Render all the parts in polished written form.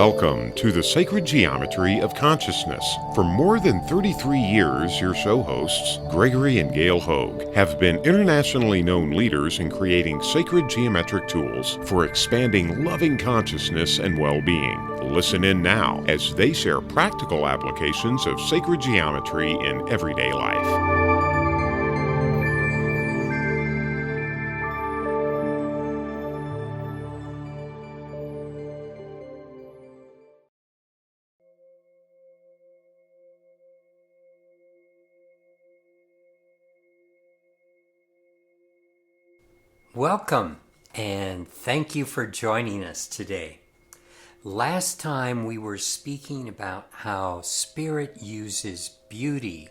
Welcome to the Sacred Geometry of Consciousness. For more than 33 years, your show hosts, Gregory and Gail Hogue, have been internationally known leaders in creating sacred geometric tools for expanding loving consciousness and well-being. Listen in now as they share practical applications of sacred geometry in everyday life. Welcome, and thank you for joining us today. Last time we were speaking about how Spirit uses beauty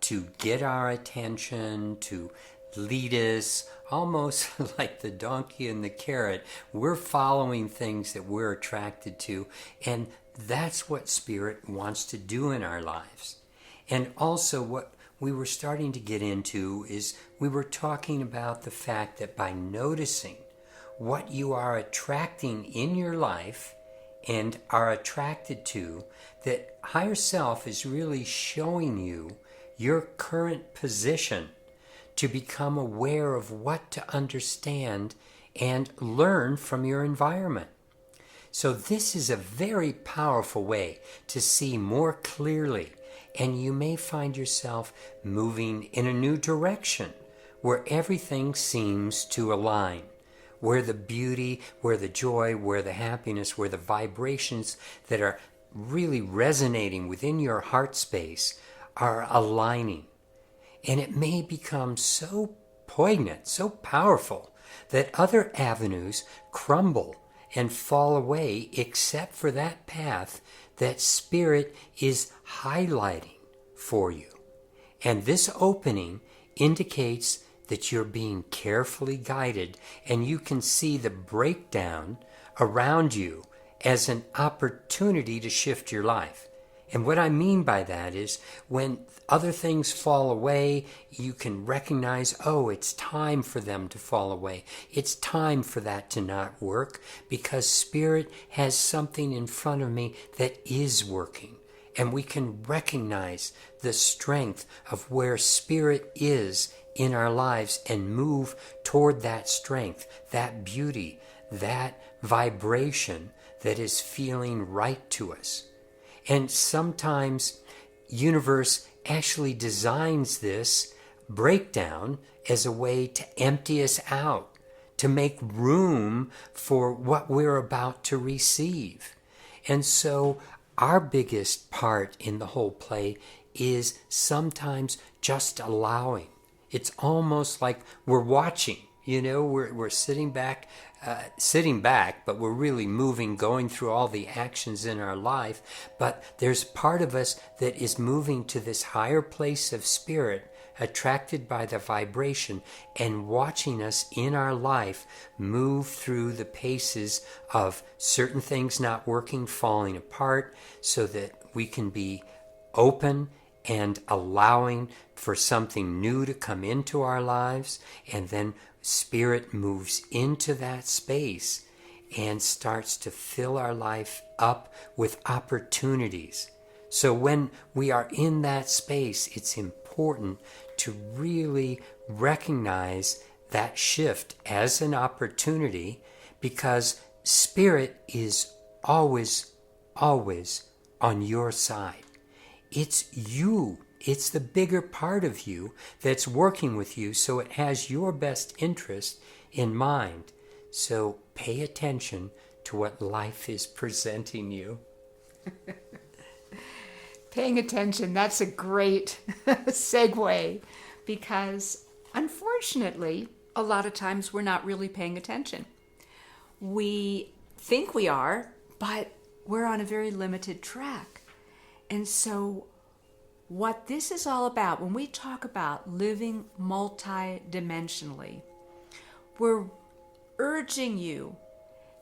to get our attention, to lead us, almost like the donkey and the carrot. We're following things that we're attracted to, and that's what Spirit wants to do in our lives. And also what we were starting to get into is we were talking about the fact that by noticing what you are attracting in your life and are attracted to, that higher self is really showing you your current position to become aware of what to understand and learn from your environment. So this is a very powerful way to see more clearly, and you may find yourself moving in a new direction where everything seems to align, where the beauty, where the joy, where the happiness, where the vibrations that are really resonating within your heart space are aligning. And it may become so poignant, so powerful, that other avenues crumble and fall away except for that path that Spirit is highlighting for you. And this opening indicates that you're being carefully guided, and you can see the breakdown around you as an opportunity to shift your life. And what I mean by that is when other things fall away, you can recognize, oh, it's time for them to fall away. It's time for that to not work because Spirit has something in front of me that is working. And we can recognize the strength of where Spirit is in our lives and move toward that strength, that beauty, that vibration that is feeling right to us. And sometimes universe actually designs this breakdown as a way to empty us out, to make room for what we're about to receive. And so our biggest part in the whole play is sometimes just allowing. It's almost like we're watching, we're sitting back, but we're really moving, going through all the actions in our life. But there's part of us that is moving to this higher place of Spirit, attracted by the vibration and watching us in our life move through the paces of certain things not working, falling apart, so that we can be open and allowing for something new to come into our lives. And then Spirit moves into that space and starts to fill our life up with opportunities. So when we are in that space, it's important to really recognize that shift as an opportunity, because Spirit is always, always on your side. It's you. It's the bigger part of you that's working with you, so it has your best interest in mind. So pay attention to what life is presenting you. Paying attention, that's a great segue, because unfortunately, a lot of times we're not really paying attention. We think we are, but we're on a very limited track. And so what this is all about, when we talk about living multidimensionally, we're urging you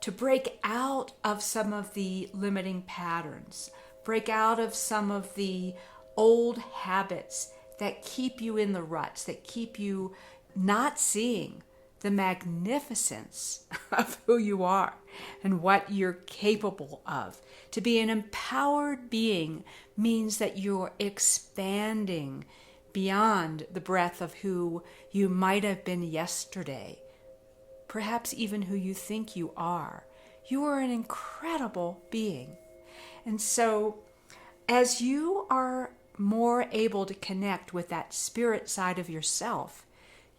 to break out of some of the limiting patterns, break out of some of the old habits that keep you in the ruts, that keep you not seeing the magnificence of who you are and what you're capable of. To be an empowered being means that you're expanding beyond the breadth of who you might have been yesterday, perhaps even who you think you are. You are an incredible being. And so, as you are more able to connect with that spirit side of yourself,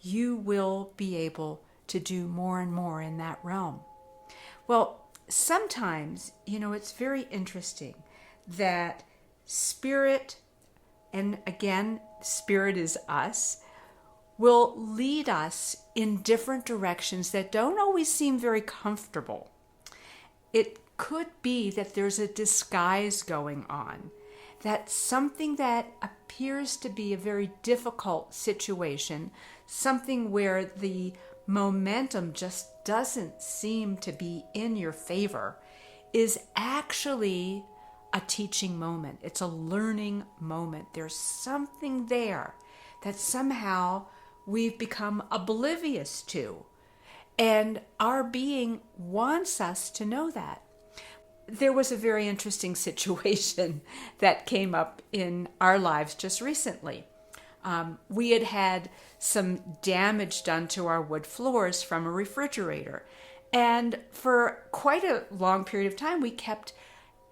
you will be able to do more and more in that realm. Well, sometimes, it's very interesting that spirit, and again, spirit is us, will lead us in different directions that don't always seem very comfortable. It could be that there's a disguise going on, that something that appears to be a very difficult situation, something where the momentum just doesn't seem to be in your favor, is actually a teaching moment. It's a learning moment. There's something there that somehow we've become oblivious to. And our being wants us to know that. There was a very interesting situation that came up in our lives just recently. We had had some damage done to our wood floors from a refrigerator. And for quite a long period of time, we kept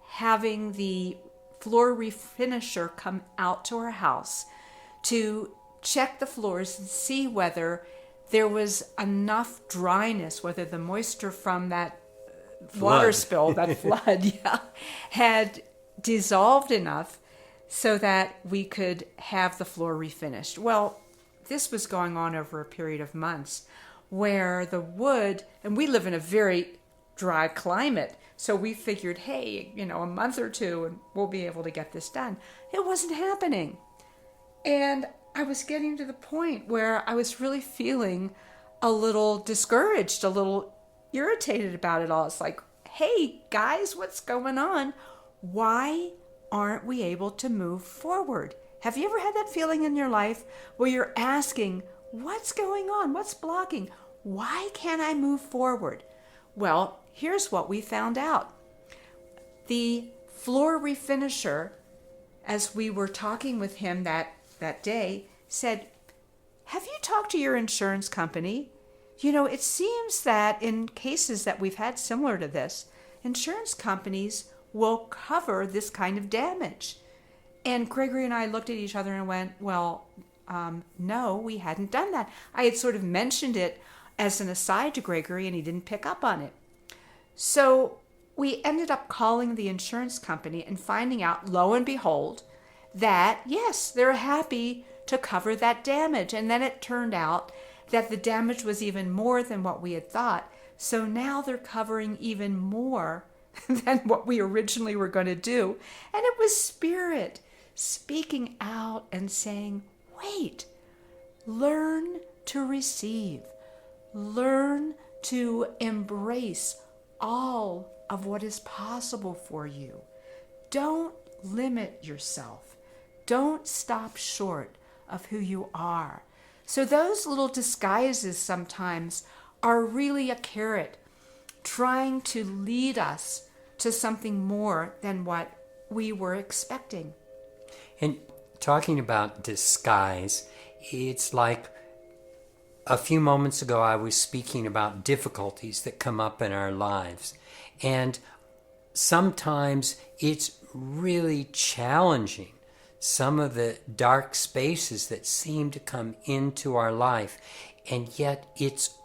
having the floor refinisher come out to our house to check the floors and see whether there was enough dryness, whether the moisture from that water spill, that flood, had dissolved enough so that we could have the floor refinished. Well, this was going on over a period of months where the wood, and we live in a very dry climate, so we figured, hey, a month or two and we'll be able to get this done. It wasn't happening. And I was getting to the point where I was really feeling a little discouraged, a little irritated about it all. It's like, hey guys, what's going on? Why aren't we able to move forward? Have you ever had that feeling in your life where you're asking, what's going on? What's blocking? Why can't I move forward? Well, here's what we found out. The floor refinisher, as we were talking with him that day, said, have you talked to your insurance company? It seems that in cases that we've had similar to this, insurance companies will cover this kind of damage. And Gregory and I looked at each other and went, well, no, we hadn't done that. I had sort of mentioned it as an aside to Gregory, and he didn't pick up on it. So we ended up calling the insurance company and finding out, lo and behold, that, yes, they're happy to cover that damage. And then it turned out that the damage was even more than what we had thought. So now they're covering even more than what we originally were going to do. And it was Spirit speaking out and saying, wait, learn to receive. Learn to embrace all of what is possible for you. Don't limit yourself. Don't stop short of who you are. So those little disguises sometimes are really a carrot trying to lead us to something more than what we were expecting. And talking about disguise, it's like a few moments ago I was speaking about difficulties that come up in our lives. And sometimes it's really challenging, some of the dark spaces that seem to come into our life. And yet it's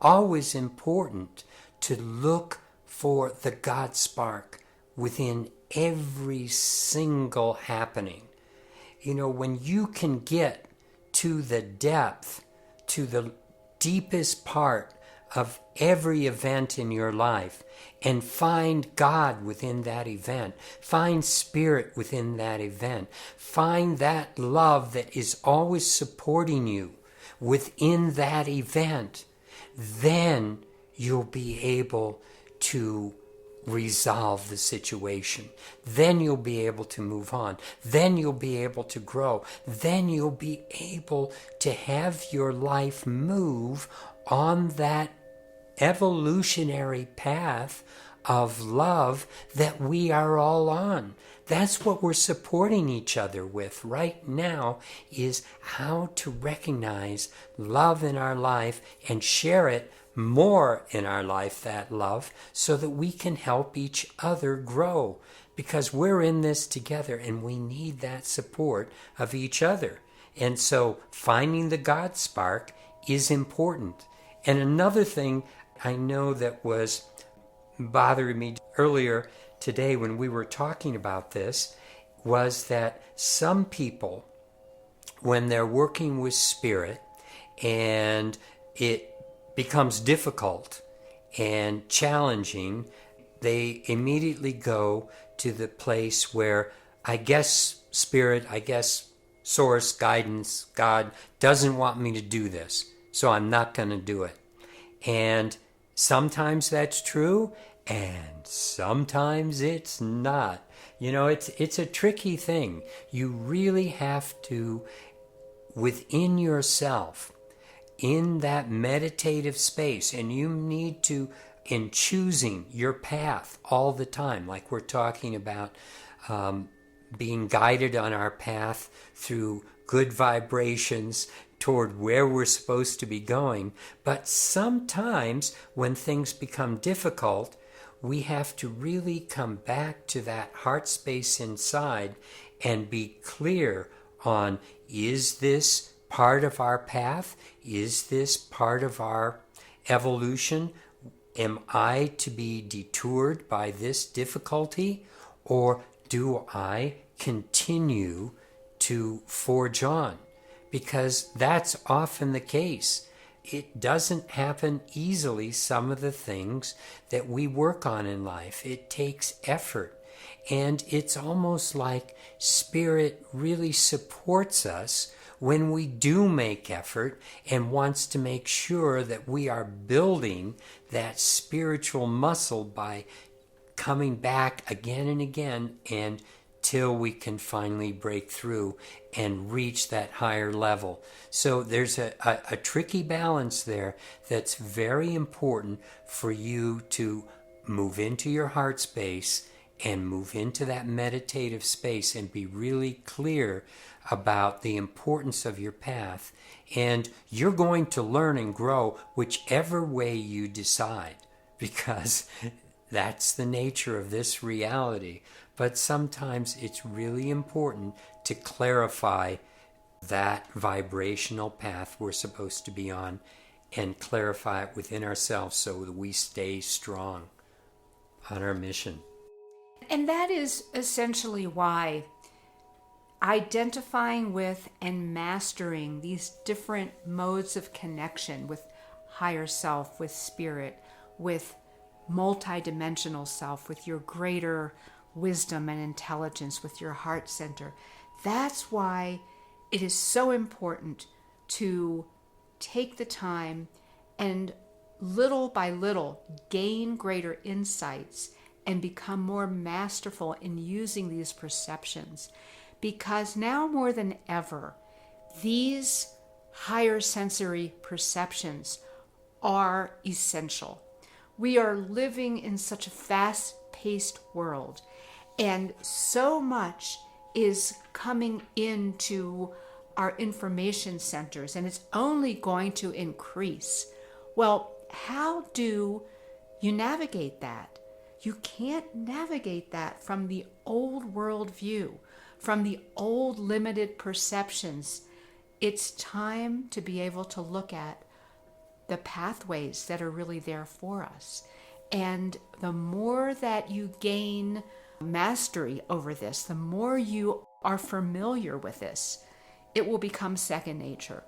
always important to look for the God spark within every single happening. When you can get to the depth, to the deepest part of every event in your life and find God within that event, find Spirit within that event, find that love that is always supporting you within that event, then you'll be able to resolve the situation. Then you'll be able to move on. Then you'll be able to grow. Then you'll be able to have your life move on that evolutionary path of love that we are all on. That's what we're supporting each other with right now, is how to recognize love in our life and share it more in our life, that love, so that we can help each other grow, because we're in this together and we need that support of each other. And so finding the God spark is important. And another thing I know that was bothering me earlier today when we were talking about this was that some people, when they're working with spirit and it becomes difficult and challenging, they immediately go to the place where, I guess spirit, I guess source, guidance, God doesn't want me to do this, so I'm not going to do it. And sometimes that's true, and sometimes it's not. You know, it's a tricky thing. You really have to, within yourself, in that meditative space, and you need to, in choosing your path all the time, like we're talking about, being guided on our path through good vibrations toward where we're supposed to be going. But sometimes when things become difficult, we have to really come back to that heart space inside and be clear on, is this part of our path? Is this part of our evolution? Am I to be detoured by this difficulty, or do I continue to forge on? Because that's often the case. It doesn't happen easily, some of the things that we work on in life. It takes effort. And it's almost like Spirit really supports us when we do make effort and wants to make sure that we are building that spiritual muscle by coming back again and again, and till we can finally break through and reach that higher level. So there's a tricky balance there that's very important for you to move into your heart space and move into that meditative space and be really clear about the importance of your path. And you're going to learn and grow whichever way you decide, because that's the nature of this reality. But sometimes it's really important to clarify that vibrational path we're supposed to be on and clarify it within ourselves so that we stay strong on our mission. And that is essentially why identifying with and mastering these different modes of connection with higher self, with spirit, with multidimensional self, with your greater wisdom and intelligence, with your heart center. That's why it is so important to take the time and little by little gain greater insights and become more masterful in using these perceptions. Because now more than ever, these higher sensory perceptions are essential. We are living in such a fast-paced world, and so much is coming into our information centers, and it's only going to increase. Well, how do you navigate that? You can't navigate that from the old world view, from the old limited perceptions. It's time to be able to look at the pathways that are really there for us. And the more that you gain mastery over this, the more you are familiar with this, it will become second nature.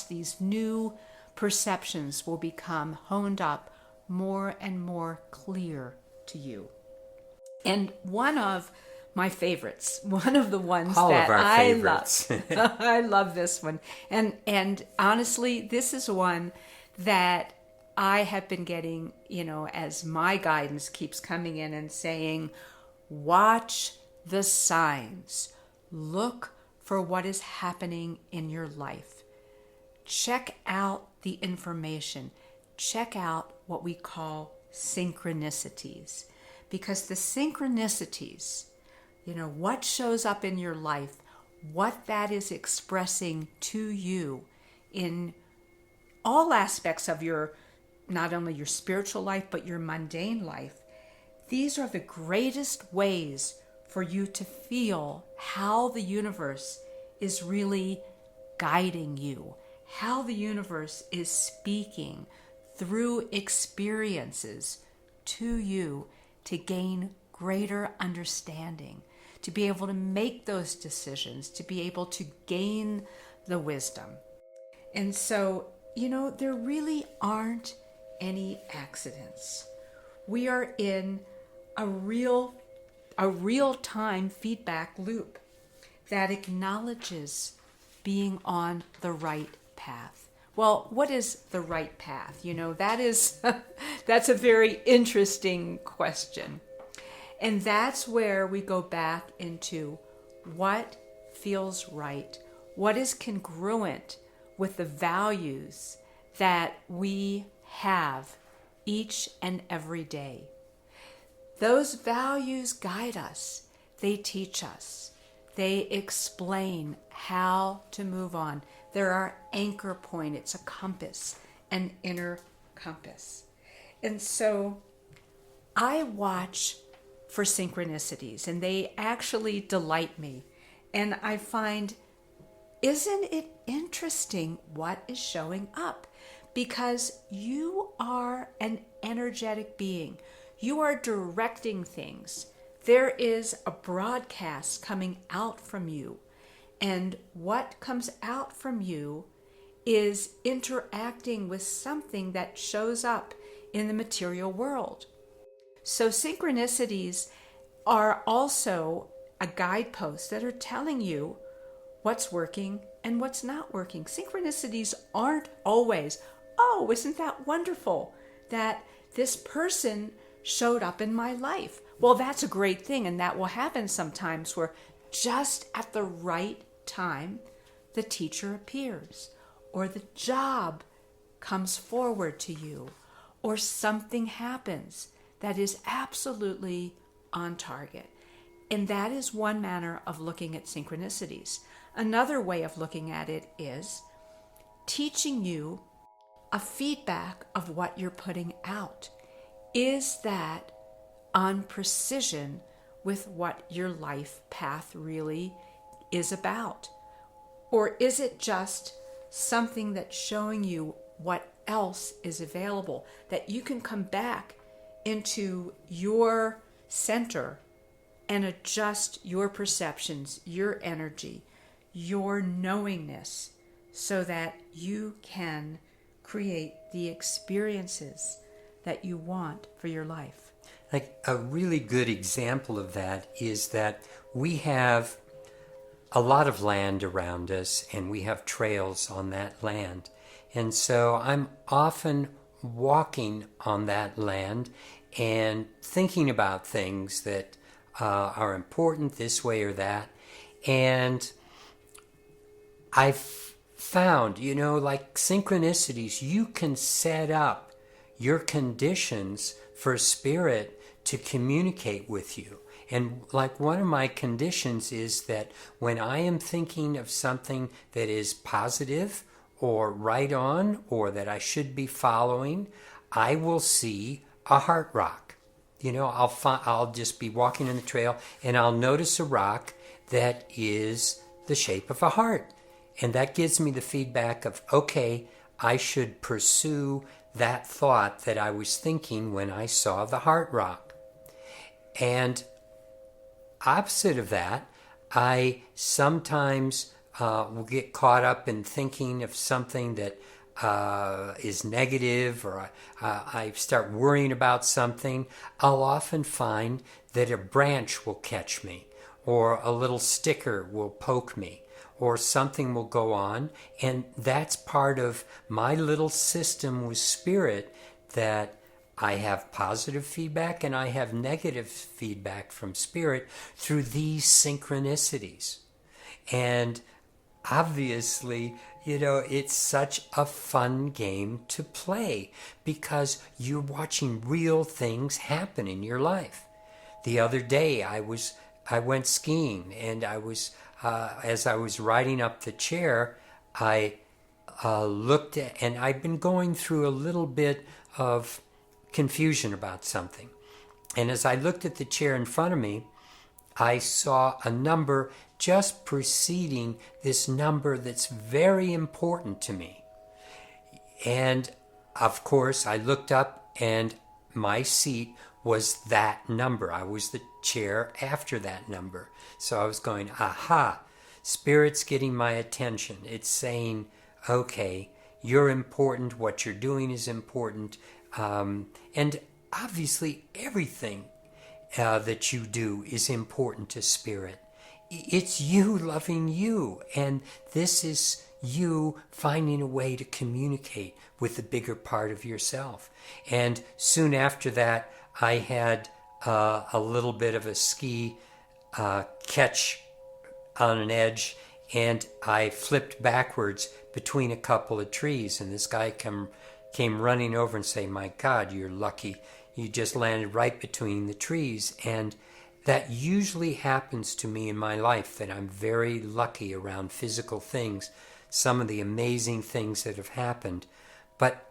These new perceptions will become honed up more and more clear to you. And one of my favorites, one of the ones All that of our I favorites. love. I love this one. And honestly, this is one that I have been getting, as my guidance keeps coming in and saying, watch the signs. Look for what is happening in your life. Check out the information, check out what we call synchronicities. Because the synchronicities, what shows up in your life, what that is expressing to you in all aspects of not only your spiritual life, but your mundane life, these are the greatest ways for you to feel how the universe is really guiding you, how the universe is speaking through experiences to you to gain greater understanding, to be able to make those decisions, to be able to gain the wisdom. And so, there really aren't any accidents. We are in a real-time feedback loop that acknowledges being on the right path. Well, what is the right path? That's a very interesting question. And that's where we go back into what feels right, what is congruent with the values that we have each and every day. Those values guide us. They teach us. They explain how to move on. They're our anchor point. It's a compass, an inner compass. And so I watch for synchronicities, and they actually delight me. And I find, isn't it interesting what is showing up? Because you are an energetic being. You are directing things. There is a broadcast coming out from you. And what comes out from you is interacting with something that shows up in the material world. So synchronicities are also a guidepost that are telling you what's working and what's not working. Synchronicities aren't always, oh, isn't that wonderful that this person showed up in my life. Well, that's a great thing, and that will happen sometimes where just at the right time, the teacher appears, or the job comes forward to you, or something happens that is absolutely on target. And that is one manner of looking at synchronicities. Another way of looking at it is teaching you a feedback of what you're putting out. Is that on precision with what your life path really is about? Or is it just something that's showing you what else is available, that you can come back into your center and adjust your perceptions, your energy, your knowingness, so that you can create the experiences that you want for your life? Like a really good example of that is that we have a lot of land around us and we have trails on that land. And so I'm often walking on that land and thinking about things that are important this way or that. And I've found, like synchronicities, you can set up your conditions for spirit to communicate with you. And like one of my conditions is that when I am thinking of something that is positive or right on or that I should be following, I will see a heart rock. I'll just be walking in the trail and I'll notice a rock that is the shape of a heart. And that gives me the feedback of, okay, I should pursue that thought that I was thinking when I saw the heart rock. And opposite of that, I sometimes will get caught up in thinking of something that is negative, or I start worrying about something. I'll often find that a branch will catch me, or a little sticker will poke me, or something will go on, and that's part of my little system with spirit, that I have positive feedback and I have negative feedback from spirit through these synchronicities. And obviously, It's such a fun game to play because you're watching real things happen in your life. The other day I went skiing, and as I was riding up the chair, I looked at, and I'd been going through a little bit of confusion about something. And as I looked at the chair in front of me, I saw a number just preceding this number that's very important to me. And of course, I looked up, and my seat was that number. I was the chair after that number. So I was going, aha, Spirit's getting my attention. It's saying, okay, you're important. What you're doing is important. And obviously, everything that you do is important to Spirit. It's you loving you, and this is you finding a way to communicate with the bigger part of yourself. And soon after that, I had a little bit of a ski catch on an edge, and I flipped backwards between a couple of trees, and this guy came running over and saying, "My God, you're lucky. You just landed right between the trees." And that usually happens to me in my life, that I'm very lucky around physical things, some of the amazing things that have happened. But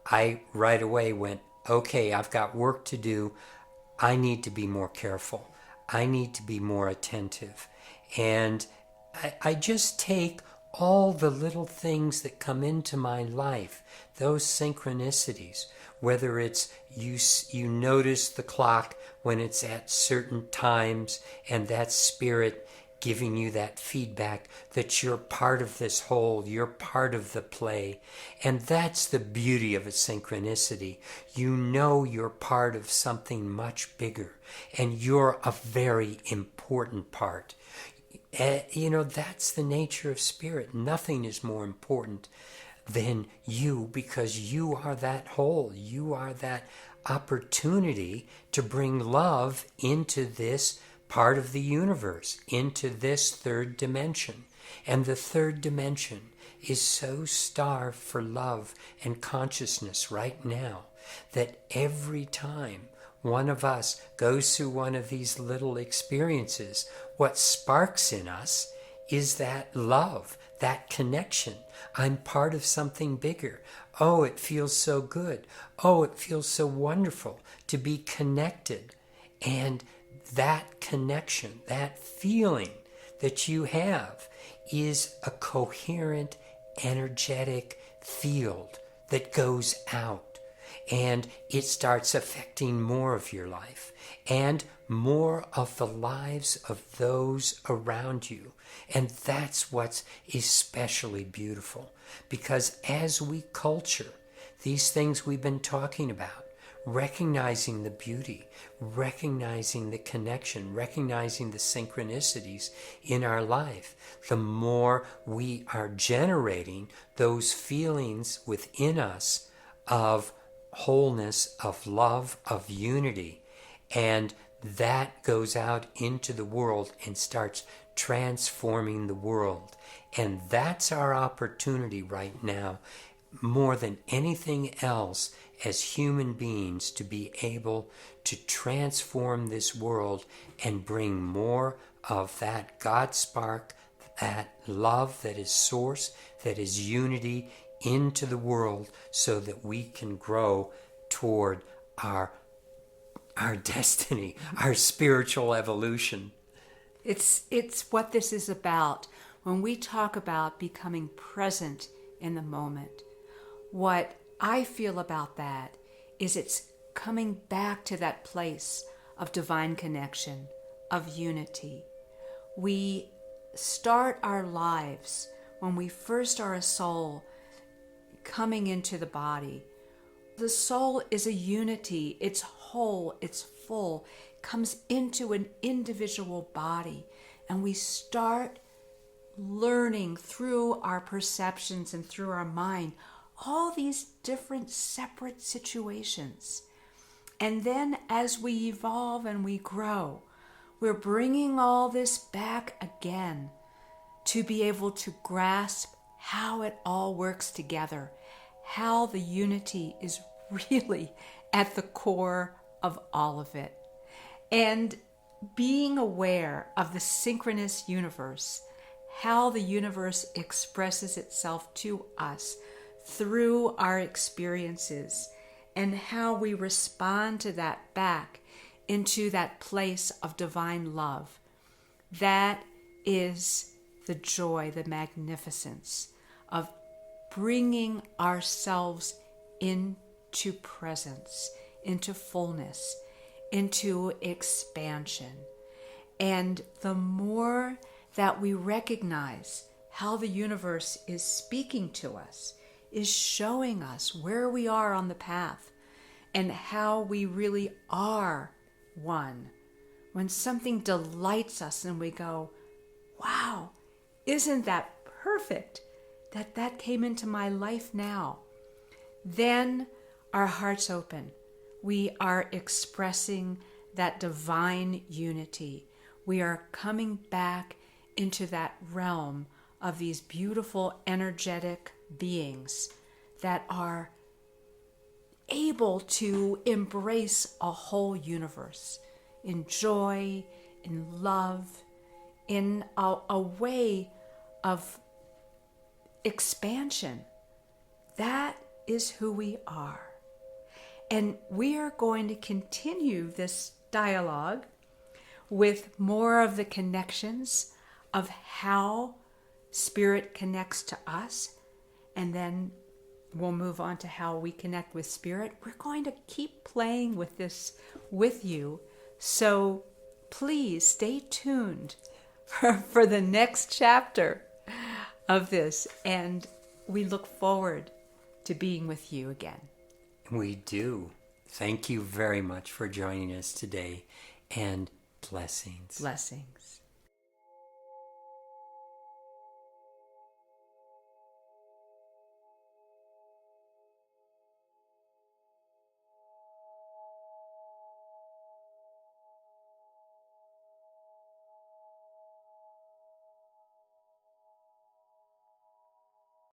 I right away went, okay, I've got work to do. I need to be more careful. I need to be more attentive. And I just take all the little things that come into my life, those synchronicities, whether it's you notice the clock when it's at certain times, and that Spirit giving you that feedback that you're part of this whole, you're part of the play. And that's the beauty of a synchronicity. You know you're part of something much bigger, and you're a very important part. That's the nature of Spirit. Nothing is more important than you, because you are that whole. You are that opportunity to bring love into this part of the universe, into this third dimension. And the third dimension is so starved for love and consciousness right now that every time one of us goes through one of these little experiences, what sparks in us is that love, that connection. I'm part of something bigger. Oh, it feels so good. Oh, it feels so wonderful to be connected. And that connection, that feeling that you have, is a coherent, energetic field that goes out. And it starts affecting more of your life and more of the lives of those around you. And that's what's especially beautiful, because as we culture these things we've been talking about, recognizing the beauty, recognizing the connection, recognizing the synchronicities in our life, the more we are generating those feelings within us of wholeness, of love, of unity. And that goes out into the world and starts transforming the world. And that's our opportunity right now, more than anything else, as human beings, to be able to transform this world and bring more of that God spark, that love that is source, that is unity into the world, so that we can grow toward our destiny, our spiritual evolution. It's what this is about. When we talk about becoming present in the moment, what I feel about that is it's coming back to that place of divine connection, of unity. We start our lives when we first are a soul coming into the body. The soul is a unity. It's whole, it's full, comes into an individual body, and we start learning through our perceptions and through our mind all these different separate situations. And then as we evolve and we grow, we're bringing all this back again to be able to grasp, how it all works together, how the unity is really at the core of all of it. And being aware of the synchronous universe, how the universe expresses itself to us through our experiences, and how we respond to that back into that place of divine love. That is the joy, the magnificence of bringing ourselves into presence, into fullness, into expansion. And the more that we recognize how the universe is speaking to us, is showing us where we are on the path and how we really are one. When something delights us and we go, wow, isn't that perfect that that came into my life now? Then our hearts open. We are expressing that divine unity. We are coming back into that realm of these beautiful energetic beings that are able to embrace a whole universe in joy, in love, in a way of expansion. That is who we are. And we are going to continue this dialogue with more of the connections of how Spirit connects to us, and then we'll move on to how we connect with Spirit. We're going to keep playing with this with you, so please stay tuned for the next chapter of this, and we look forward to being with you again. We do. Thank you very much for joining us today, and blessings. Blessings.